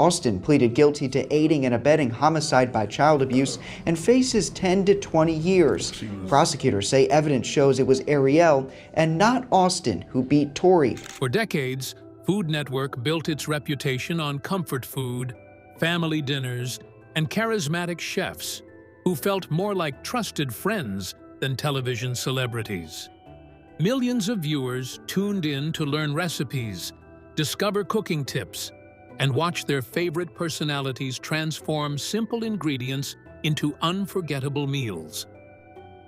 Austin pleaded guilty to aiding and abetting homicide by child abuse and faces 10 to 20 years. Prosecutors say evidence shows it was Ariel and not Austin who beat Tori. For decades, Food Network built its reputation on comfort food, family dinners, and charismatic chefs who felt more like trusted friends than television celebrities. Millions of viewers tuned in to learn recipes, discover cooking tips, and watch their favorite personalities transform simple ingredients into unforgettable meals.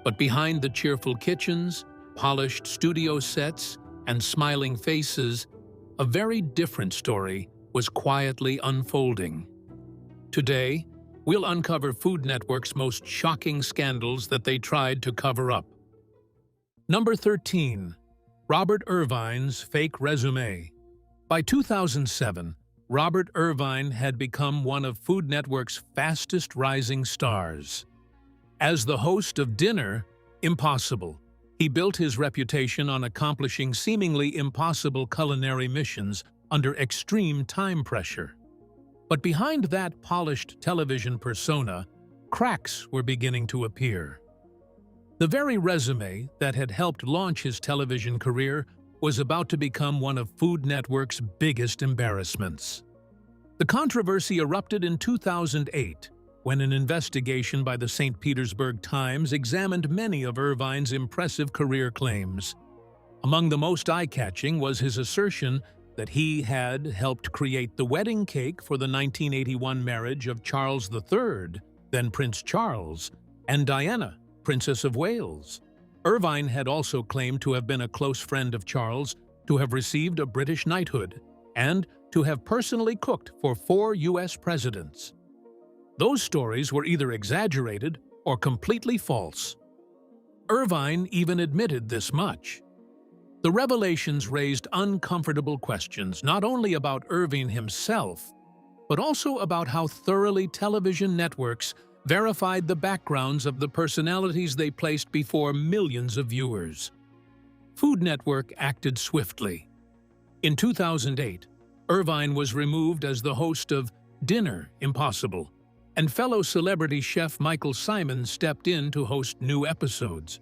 But behind the cheerful kitchens, polished studio sets, and smiling faces, a very different story was quietly unfolding. Today, we'll uncover Food Network's most shocking scandals that they tried to cover up. Number 13. Robert Irvine's fake resume. By 2007, Robert Irvine had become one of Food Network's fastest rising stars. As the host of Dinner, Impossible, he built his reputation on accomplishing seemingly impossible culinary missions under extreme time pressure. But behind that polished television persona, cracks were beginning to appear. The very resume that had helped launch his television career was about to become one of Food Network's biggest embarrassments. The controversy erupted in 2008, when an investigation by the St. Petersburg Times examined many of Irvine's impressive career claims. Among the most eye-catching was his assertion that he had helped create the wedding cake for the 1981 marriage of Charles III, then Prince Charles, and Diana, Princess of Wales. Irvine had also claimed to have been a close friend of Charles, to have received a British knighthood, and to have personally cooked for 4 U.S. presidents. Those stories were either exaggerated or completely false. Irvine even admitted this much. The revelations raised uncomfortable questions not only about Irvine himself, but also about how thoroughly television networks verified the backgrounds of the personalities they placed before millions of viewers. Food Network acted swiftly. In 2008, Irvine was removed as the host of Dinner, Impossible, and fellow celebrity chef Michael Symon stepped in to host new episodes.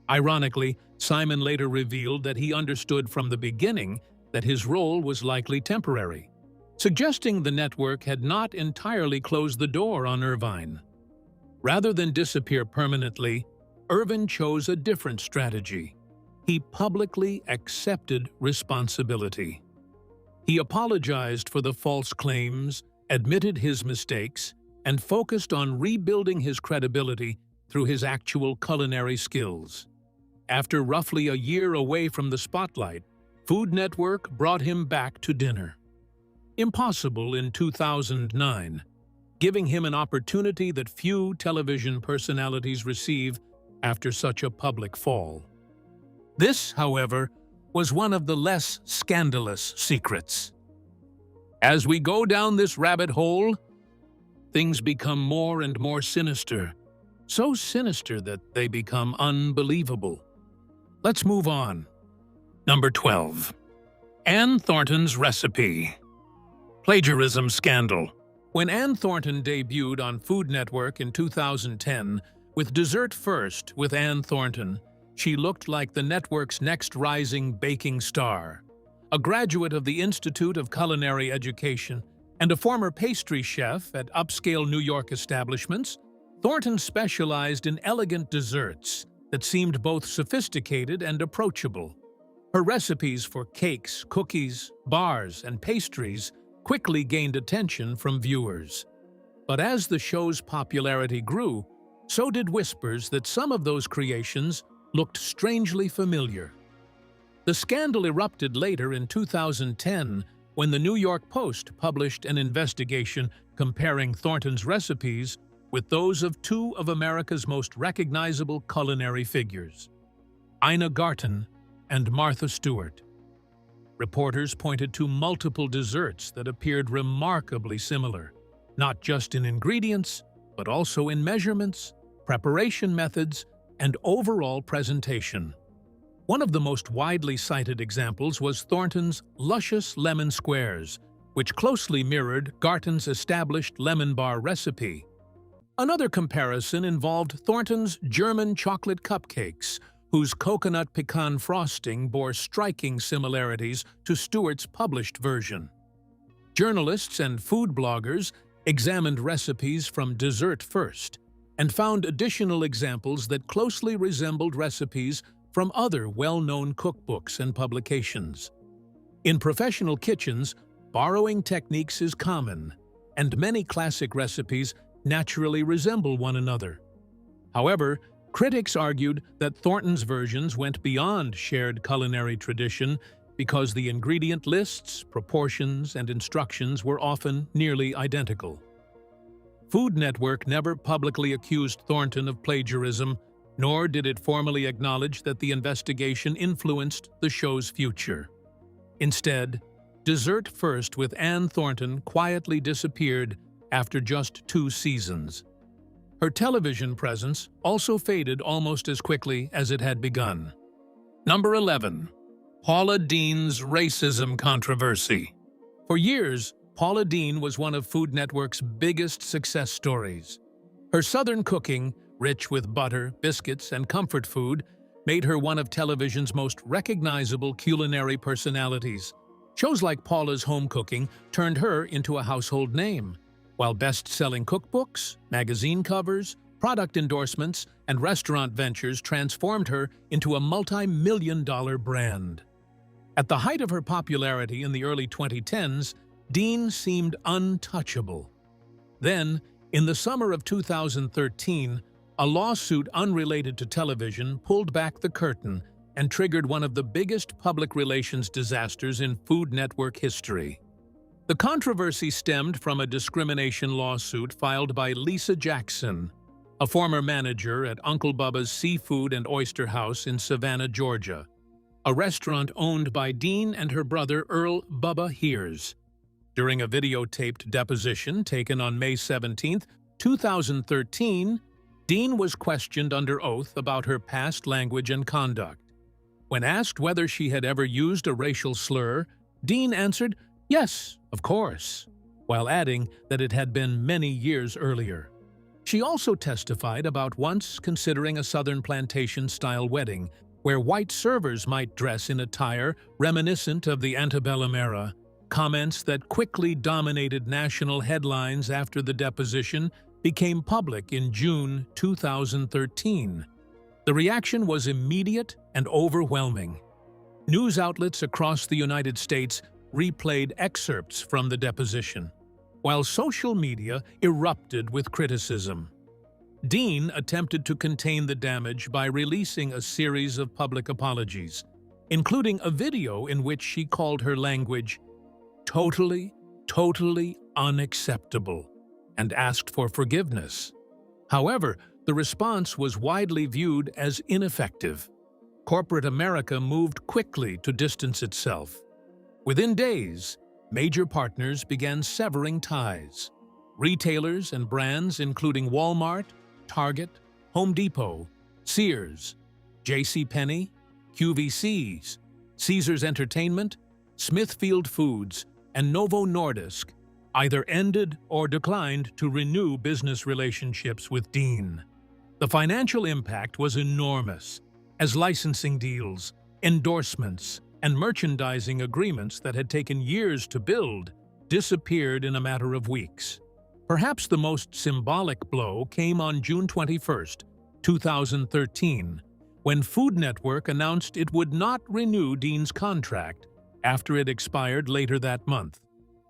Ironically, Symon later revealed that he understood from the beginning that his role was likely temporary, suggesting the network had not entirely closed the door on Irvine. Rather than disappear permanently, Irvine chose a different strategy. He publicly accepted responsibility. He apologized for the false claims, admitted his mistakes, and focused on rebuilding his credibility through his actual culinary skills. After roughly a year away from the spotlight, Food Network brought him back to Dinner, Impossible in 2009, giving him an opportunity that few television personalities receive after such a public fall. This, however, was one of the less scandalous secrets. As we go down this rabbit hole, things become more and more sinister, so sinister that they become unbelievable. Let's move on. Number 12. Ann Thornton's recipe. Plagiarism scandal. When Ann Thornton debuted on Food Network in 2010 with Dessert First with Ann Thornton, she looked like the network's next rising baking star. A graduate of the Institute of Culinary Education and a former pastry chef at upscale New York establishments, Thornton specialized in elegant desserts that seemed both sophisticated and approachable. Her recipes for cakes, cookies, bars, and pastries quickly gained attention from viewers. But as the show's popularity grew, so did whispers that some of those creations looked strangely familiar. The scandal erupted later in 2010 when the New York Post published an investigation comparing Thornton's recipes with those of 2 of America's most recognizable culinary figures, Ina Garten and Martha Stewart. Reporters pointed to multiple desserts that appeared remarkably similar, not just in ingredients, but also in measurements, preparation methods, and overall presentation. One of the most widely cited examples was Thornton's luscious lemon squares, which closely mirrored Garton's established lemon bar recipe. Another comparison involved Thornton's German chocolate cupcakes, whose coconut pecan frosting bore striking similarities to Stewart's published version. Journalists and food bloggers examined recipes from dessert first and found additional examples that closely resembled recipes from other well-known cookbooks and publications. In professional kitchens, borrowing techniques is common, and many classic recipes naturally resemble one another. However, critics argued that Thornton's versions went beyond shared culinary tradition because the ingredient lists, proportions, and instructions were often nearly identical. Food Network never publicly accused Thornton of plagiarism, nor did it formally acknowledge that the investigation influenced the show's future. Instead, Dessert First with Ann Thornton quietly disappeared after just 2 seasons. Her television presence also faded almost as quickly as it had begun. Number 11. Paula Deen's racism controversy. For years, Paula Deen was one of Food Network's biggest success stories. Her Southern cooking, rich with butter, biscuits, and comfort food, made her one of television's most recognizable culinary personalities. Shows like Paula's Home Cooking turned her into a household name, while best-selling cookbooks, magazine covers, product endorsements, and restaurant ventures transformed her into a multi-million-dollar brand. At the height of her popularity in the early 2010s, Deen seemed untouchable. Then, in the summer of 2013, a lawsuit unrelated to television pulled back the curtain and triggered one of the biggest public relations disasters in Food Network history. The controversy stemmed from a discrimination lawsuit filed by Lisa Jackson, a former manager at Uncle Bubba's Seafood and Oyster House in Savannah, Georgia, a restaurant owned by Deen and her brother Earl Bubba Hears. During a videotaped deposition taken on May 17, 2013, Deen was questioned under oath about her past language and conduct. When asked whether she had ever used a racial slur, Deen answered, "Yes, of course," while adding that it had been many years earlier. She also testified about once considering a Southern plantation-style wedding where white servers might dress in attire reminiscent of the antebellum era, comments that quickly dominated national headlines after the deposition became public in June 2013. The reaction was immediate and overwhelming. News outlets across the United States replayed excerpts from the deposition, while social media erupted with criticism. Deen attempted to contain the damage by releasing a series of public apologies, including a video in which she called her language totally unacceptable and asked for forgiveness. However, the response was widely viewed as ineffective. Corporate America moved quickly to distance itself. Within days, major partners began severing ties. Retailers and brands including Walmart, Target, Home Depot, Sears, JCPenney, QVC's, Caesars Entertainment, Smithfield Foods, and Novo Nordisk either ended or declined to renew business relationships with Deen. The financial impact was enormous, as licensing deals, endorsements, and merchandising agreements that had taken years to build disappeared in a matter of weeks. Perhaps the most symbolic blow came on June 21, 2013, when Food Network announced it would not renew Deen's contract after it expired later that month,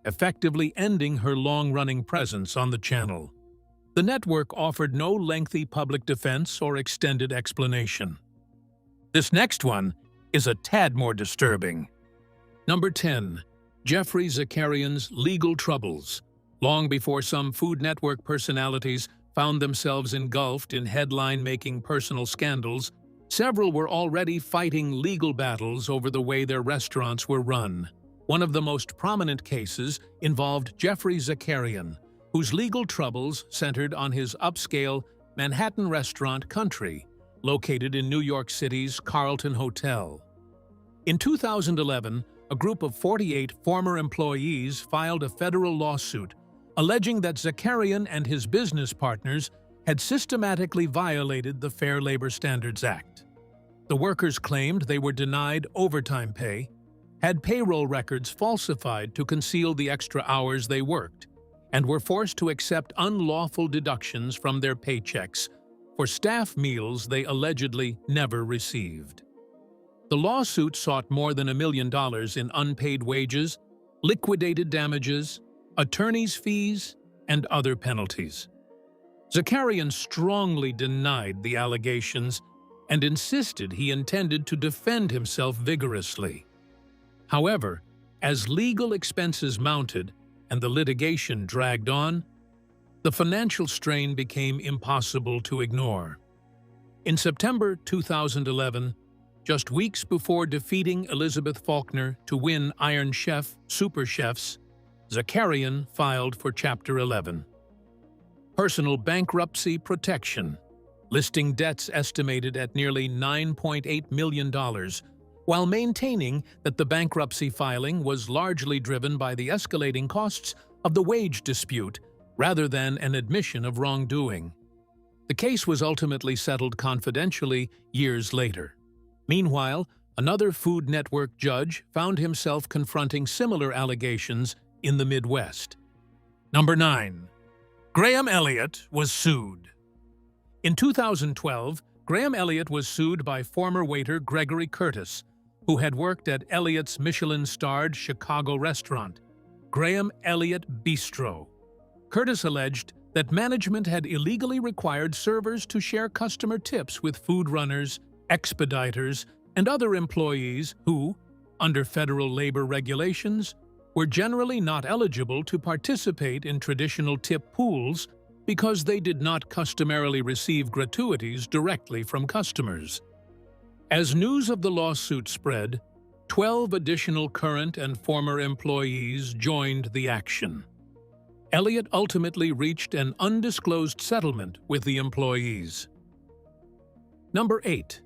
effectively ending her long-running presence on the channel. The network offered no lengthy public defense or extended explanation. This next one is a tad more disturbing. Number 10. Jeffrey Zakarian's legal troubles. Long before some Food Network personalities found themselves engulfed in headline-making personal scandals, several were already fighting legal battles over the way their restaurants were run. One of the most prominent cases involved Jeffrey Zakarian, whose legal troubles centered on his upscale Manhattan restaurant Country, located in New York City's Carlton Hotel. In 2011, a group of 48 former employees filed a federal lawsuit alleging that Zakarian and his business partners had systematically violated the Fair Labor Standards Act. The workers claimed they were denied overtime pay, had payroll records falsified to conceal the extra hours they worked, and were forced to accept unlawful deductions from their paychecks for staff meals they allegedly never received. The lawsuit sought more than $1 million in unpaid wages, liquidated damages, attorney's fees, and other penalties. Zakarian strongly denied the allegations and insisted he intended to defend himself vigorously. However, as legal expenses mounted and the litigation dragged on, the financial strain became impossible to ignore. In September 2011, just weeks before defeating Elizabeth Faulkner to win Iron Chef Super Chefs, Zakarian filed for Chapter 11. Personal bankruptcy protection, listing debts estimated at nearly $9.8 million, while maintaining that the bankruptcy filing was largely driven by the escalating costs of the wage dispute rather than an admission of wrongdoing. The case was ultimately settled confidentially years later. Meanwhile, another Food Network judge found himself confronting similar allegations in the Midwest. Number 9. Graham Elliott was sued. In 2012, Graham Elliott was sued by former waiter Gregory Curtis, who had worked at Elliott's Michelin-starred Chicago restaurant, Graham Elliott Bistro. Curtis alleged that management had illegally required servers to share customer tips with food runners, expediters, and other employees who, under federal labor regulations, were generally not eligible to participate in traditional tip pools because they did not customarily receive gratuities directly from customers. As news of the lawsuit spread, 12 additional current and former employees joined the action. Elliott ultimately reached an undisclosed settlement with the employees. Number 8.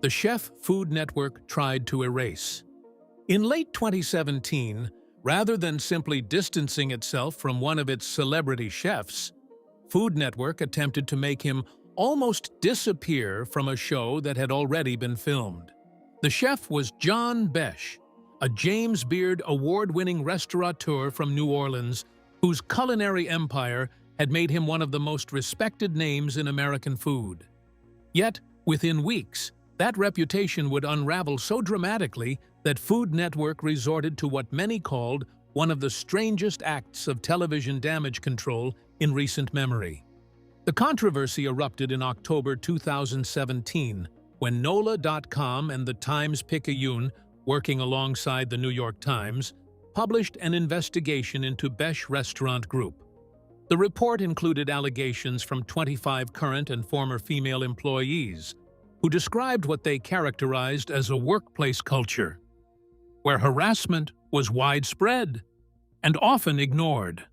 The Chef Food Network tried to erase. In late 2017, rather than simply distancing itself from one of its celebrity chefs, Food Network attempted to make him almost disappear from a show that had already been filmed. The chef was John Besh, a James Beard award-winning restaurateur from New Orleans whose culinary empire had made him one of the most respected names in American food. Yet, within weeks, that reputation would unravel so dramatically that Food Network resorted to what many called one of the strangest acts of television damage control in recent memory. The controversy erupted in October 2017 when NOLA.com and the Times-Picayune, working alongside the New York Times, published an investigation into Besh Restaurant Group. The report included allegations from 25 current and former female employees who described what they characterized as a workplace culture where harassment was widespread and often ignored.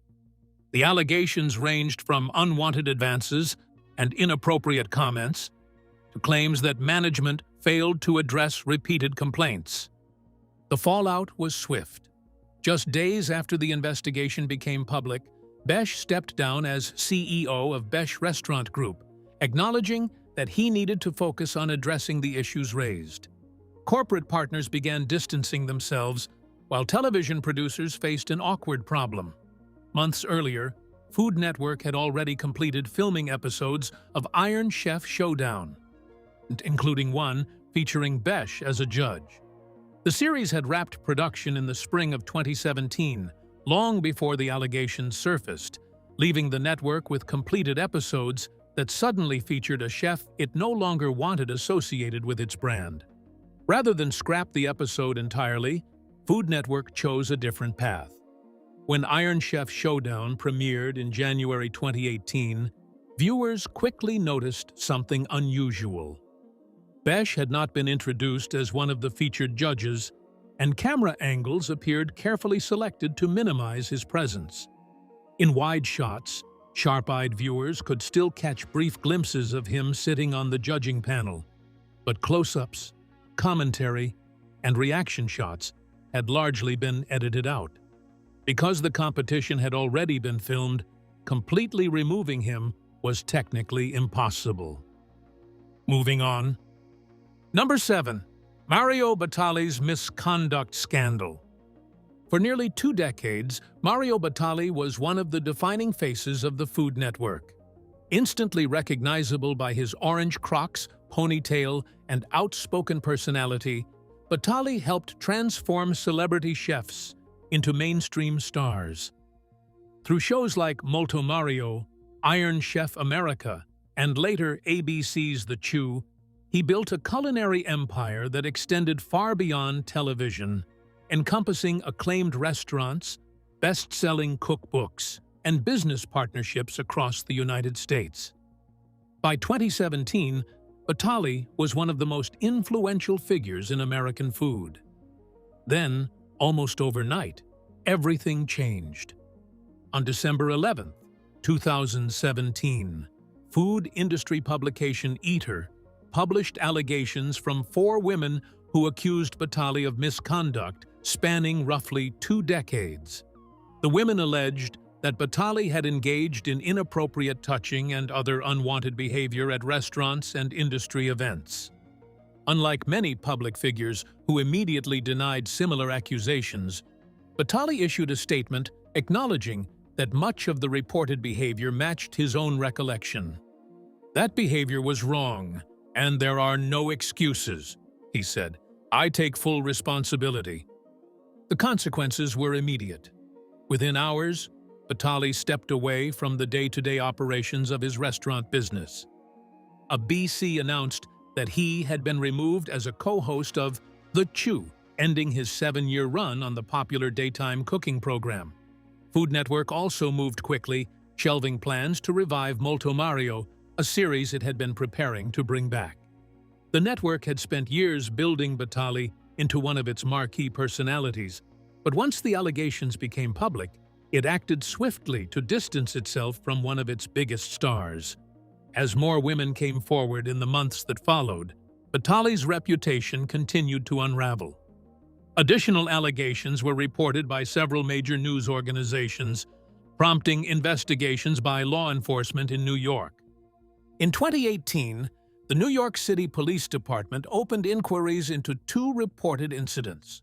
The allegations ranged from unwanted advances and inappropriate comments to claims that management failed to address repeated complaints. The fallout was swift. Just days after the investigation became public, Besh stepped down as CEO of Besh Restaurant Group, acknowledging that he needed to focus on addressing the issues raised. Corporate partners began distancing themselves, while television producers faced an awkward problem. Months earlier, Food Network had already completed filming episodes of Iron Chef Showdown, including one featuring Besh as a judge. The series had wrapped production in the spring of 2017, long before the allegations surfaced, leaving the network with completed episodes that suddenly featured a chef it no longer wanted associated with its brand. Rather than scrap the episode entirely, Food Network chose a different path. When Iron Chef Showdown premiered in January 2018, viewers quickly noticed something unusual. Besh had not been introduced as one of the featured judges, and camera angles appeared carefully selected to minimize his presence. In wide shots, sharp-eyed viewers could still catch brief glimpses of him sitting on the judging panel, but close-ups, commentary, and reaction shots had largely been edited out. Because the competition had already been filmed, completely removing him was technically impossible. Moving on. Number 7. Mario Batali's misconduct scandal. For nearly 2 decades, Mario Batali was one of the defining faces of the Food Network. Instantly recognizable by his orange Crocs, ponytail, and outspoken personality, Batali helped transform celebrity chefs into mainstream stars. Through shows like Molto Mario, Iron Chef America, and later ABC's The Chew, he built a culinary empire that extended far beyond television, encompassing acclaimed restaurants, best-selling cookbooks, and business partnerships across the United States. By 2017, Batali was one of the most influential figures in American food. Then, almost overnight, everything changed. On December 11, 2017, food industry publication Eater published allegations from 4 women who accused Batali of misconduct spanning roughly 2 decades. The women alleged that Batali had engaged in inappropriate touching and other unwanted behavior at restaurants and industry events. Unlike many public figures who immediately denied similar accusations, Batali issued a statement acknowledging that much of the reported behavior matched his own recollection. "That behavior was wrong, and there are no excuses," he said. "I take full responsibility." The consequences were immediate. Within hours, Batali stepped away from the day-to-day operations of his restaurant business. A BC announced that he had been removed as a co-host of The Chew, ending his 7-year run on the popular daytime cooking program. Food Network also moved quickly, shelving plans to revive Molto Mario, a series it had been preparing to bring back. The network had spent years building Batali into one of its marquee personalities, but once the allegations became public, it acted swiftly to distance itself from one of its biggest stars. As more women came forward in the months that followed, Batali's reputation continued to unravel. Additional allegations were reported by several major news organizations, prompting investigations by law enforcement in New York. In 2018, the New York City Police Department opened inquiries into 2 reported incidents.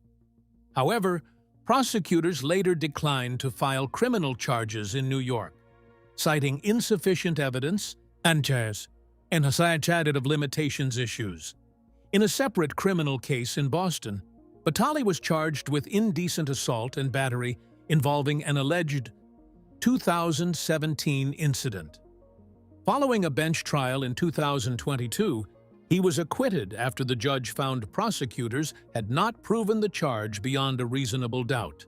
However, prosecutors later declined to file criminal charges in New York, citing insufficient evidence and a statute of limitations issues. In a separate criminal case in Boston, Batali was charged with indecent assault and battery involving an alleged 2017 incident. Following a bench trial in 2022, he was acquitted after the judge found prosecutors had not proven the charge beyond a reasonable doubt.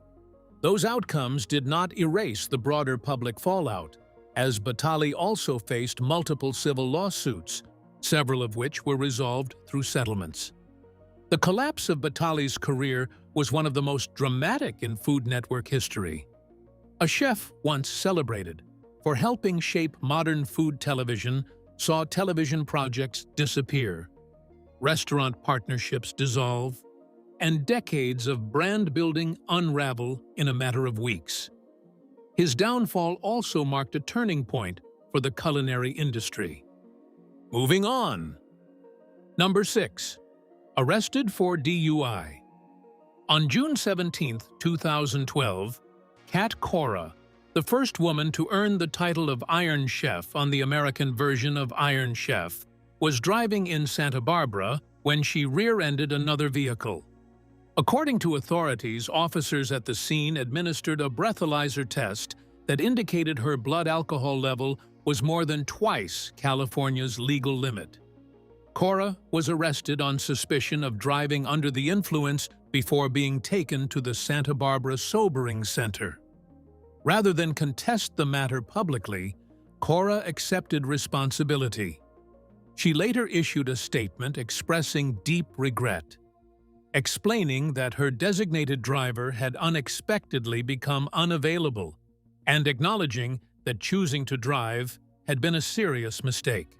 Those outcomes did not erase the broader public fallout, as Batali also faced multiple civil lawsuits, several of which were resolved through settlements. The collapse of Batali's career was one of the most dramatic in Food Network history. A chef once celebrated for helping shape modern food television saw television projects disappear, restaurant partnerships dissolve, and decades of brand building unravel in a matter of weeks. His downfall also marked a turning point for the culinary industry. Moving on. Number 6. Arrested for DUI. On June 17, 2012, Kat Cora, the first woman to earn the title of Iron Chef on the American version of Iron Chef, was driving in Santa Barbara when she rear-ended another vehicle. According to authorities, officers at the scene administered a breathalyzer test that indicated her blood alcohol level was more than twice California's legal limit. Cora was arrested on suspicion of driving under the influence before being taken to the Santa Barbara Sobering Center. Rather than contest the matter publicly, Cora accepted responsibility. She later issued a statement expressing deep regret, explaining that her designated driver had unexpectedly become unavailable and acknowledging that choosing to drive had been a serious mistake.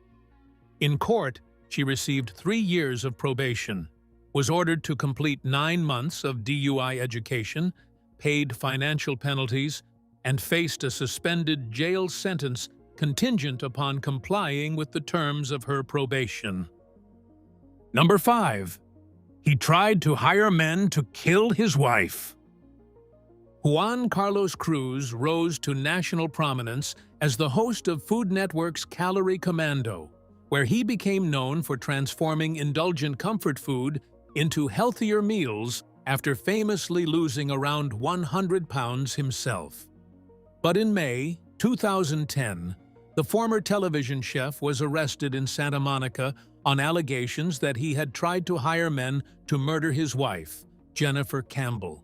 In court, she received 3 years of probation. was ordered to complete 9 months of DUI education, paid financial penalties, and faced a suspended jail sentence contingent upon complying with the terms of her probation. Number 5. He tried to hire men to kill his wife. Juan Carlos Cruz rose to national prominence as the host of Food Network's Calorie Commando, where he became known for transforming indulgent comfort food into healthier meals after famously losing around 100 pounds himself. But in May 2010, the former television chef was arrested in Santa Monica on allegations that he had tried to hire men to murder his wife, Jennifer Campbell.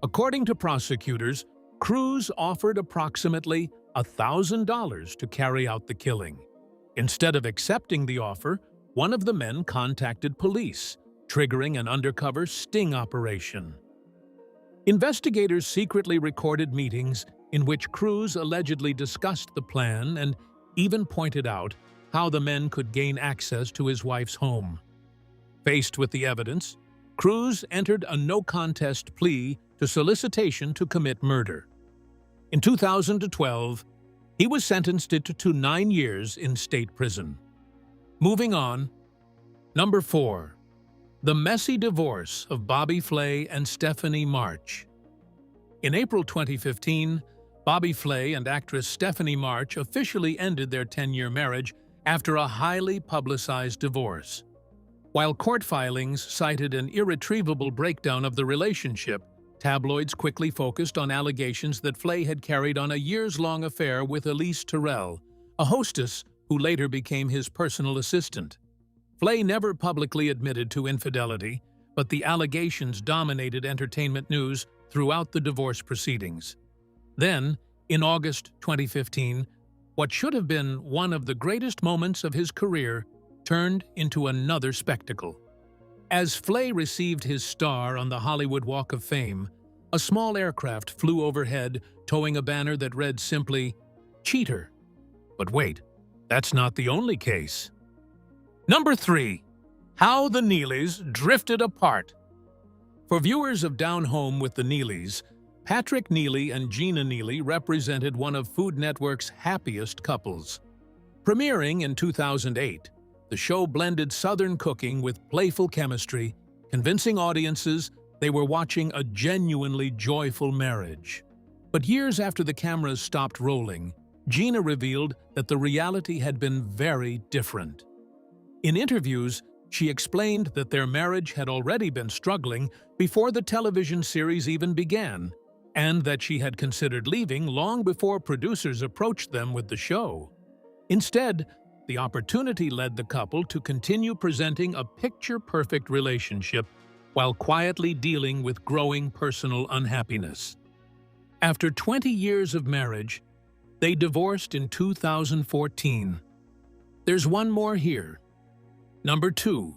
According to prosecutors, Cruz offered approximately $1,000 to carry out the killing. Instead of accepting the offer, one of the men contacted police, triggering an undercover sting operation. Investigators secretly recorded meetings in which Cruz allegedly discussed the plan and even pointed out how the men could gain access to his wife's home. Faced with the evidence, Cruz entered a no-contest plea to solicitation to commit murder. In 2012, he was sentenced to 9 years in state prison. Moving on, number 4. The messy divorce of Bobby Flay and Stephanie March. In April 2015, Bobby Flay and actress Stephanie March officially ended their 10-year marriage after a highly publicized divorce. While court filings cited an irretrievable breakdown of the relationship, tabloids quickly focused on allegations that Flay had carried on a years-long affair with Elise Terrell, a hostess who later became his personal assistant. Flay never publicly admitted to infidelity, but the allegations dominated entertainment news throughout the divorce proceedings. Then, in August 2015, what should have been one of the greatest moments of his career turned into another spectacle. As Flay received his star on the Hollywood Walk of Fame, a small aircraft flew overhead towing a banner that read simply, "Cheater." But wait, that's not the only case. Number 3. How the Neelys drifted apart. For viewers of Down Home with the Neelys, Patrick Neely and Gina Neely represented one of Food Network's happiest couples. Premiering in 2008, the show blended Southern cooking with playful chemistry, convincing audiences they were watching a genuinely joyful marriage. But years after the cameras stopped rolling, Gina revealed that the reality had been very different. In interviews, she explained that their marriage had already been struggling before the television series even began, and that she had considered leaving long before producers approached them with the show. Instead, the opportunity led the couple to continue presenting a picture-perfect relationship while quietly dealing with growing personal unhappiness. After 20 years of marriage, they divorced in 2014. There's one more here. Number 2.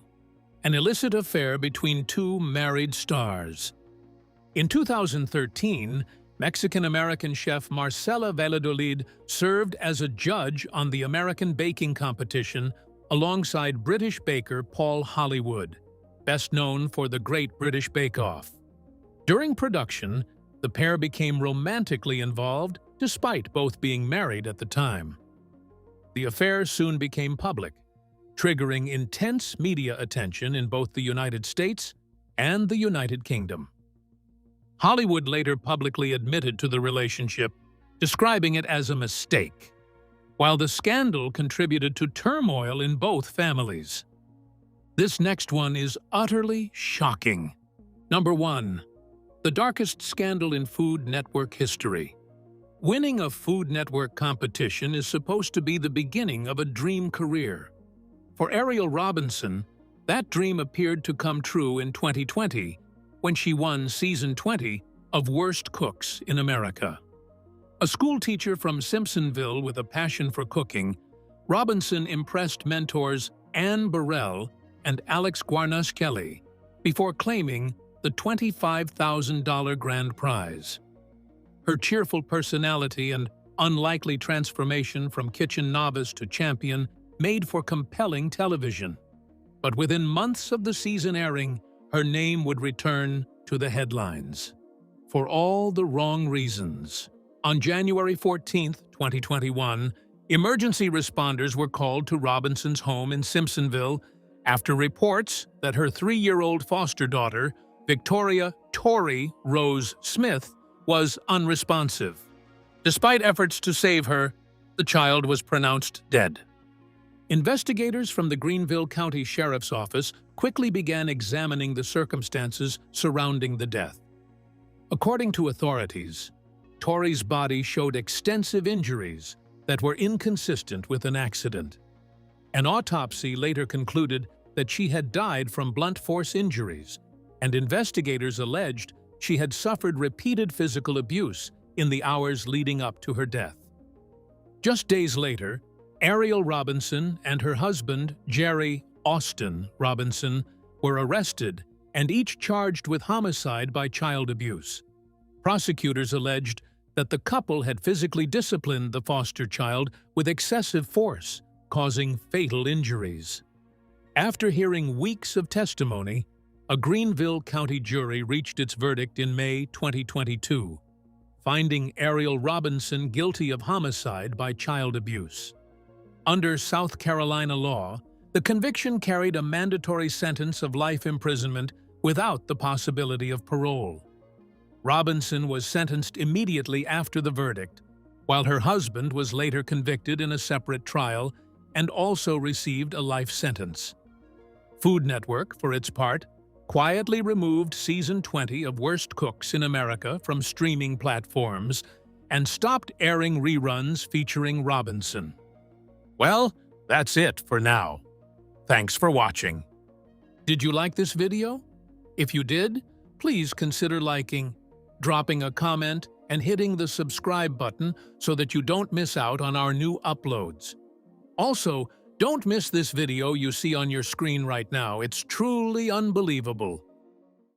An illicit affair between two married stars. In 2013, Mexican-American chef Marcela Valladolid served as a judge on the American baking competition alongside British baker Paul Hollywood, best known for the Great British Bake Off. During production, the pair became romantically involved despite both being married at the time. The affair soon became public, triggering intense media attention in both the United States and the United Kingdom. Hollywood later publicly admitted to the relationship, describing it as a mistake, while the scandal contributed to turmoil in both families. This next one is utterly shocking. Number 1. The darkest scandal in Food Network history. Winning a Food Network competition is supposed to be the beginning of a dream career. For Ariel Robinson, that dream appeared to come true in 2020, when she won Season 20 of Worst Cooks in America. A schoolteacher from Simpsonville with a passion for cooking, Robinson impressed mentors Anne Burrell and Alex Guarnasch-Kelly before claiming the $25,000 grand prize. Her cheerful personality and unlikely transformation from kitchen novice to champion made for compelling television. But within months of the season airing, her name would return to the headlines. For all the wrong reasons. On January 14, 2021, emergency responders were called to Robinson's home in Simpsonville after reports that her 3-year-old foster daughter, Victoria Tori Rose Smith, was unresponsive. Despite efforts to save her, the child was pronounced dead. Investigators from the Greenville County Sheriff's Office quickly began examining the circumstances surrounding the death. According to authorities, Tori's body showed extensive injuries that were inconsistent with an accident. An autopsy later concluded that she had died from blunt force injuries, and investigators alleged she had suffered repeated physical abuse in the hours leading up to her death. Just days later, Ariel Robinson and her husband, Jerry Austin Robinson, were arrested and each charged with homicide by child abuse. Prosecutors alleged that the couple had physically disciplined the foster child with excessive force, causing fatal injuries. After hearing weeks of testimony, a Greenville County jury reached its verdict in May 2022, finding Ariel Robinson guilty of homicide by child abuse. Under South Carolina law, the conviction carried a mandatory sentence of life imprisonment without the possibility of parole. Robinson was sentenced immediately after the verdict, while her husband was later convicted in a separate trial and also received a life sentence. Food Network, for its part, quietly removed Season 20 of Worst Cooks in America from streaming platforms and stopped airing reruns featuring Robinson. Well, that's it for now. Thanks for watching. Did you like this video? If you did, please consider liking, dropping a comment, and hitting the subscribe button so that you don't miss out on our new uploads. Also, don't miss this video you see on your screen right now. It's truly unbelievable.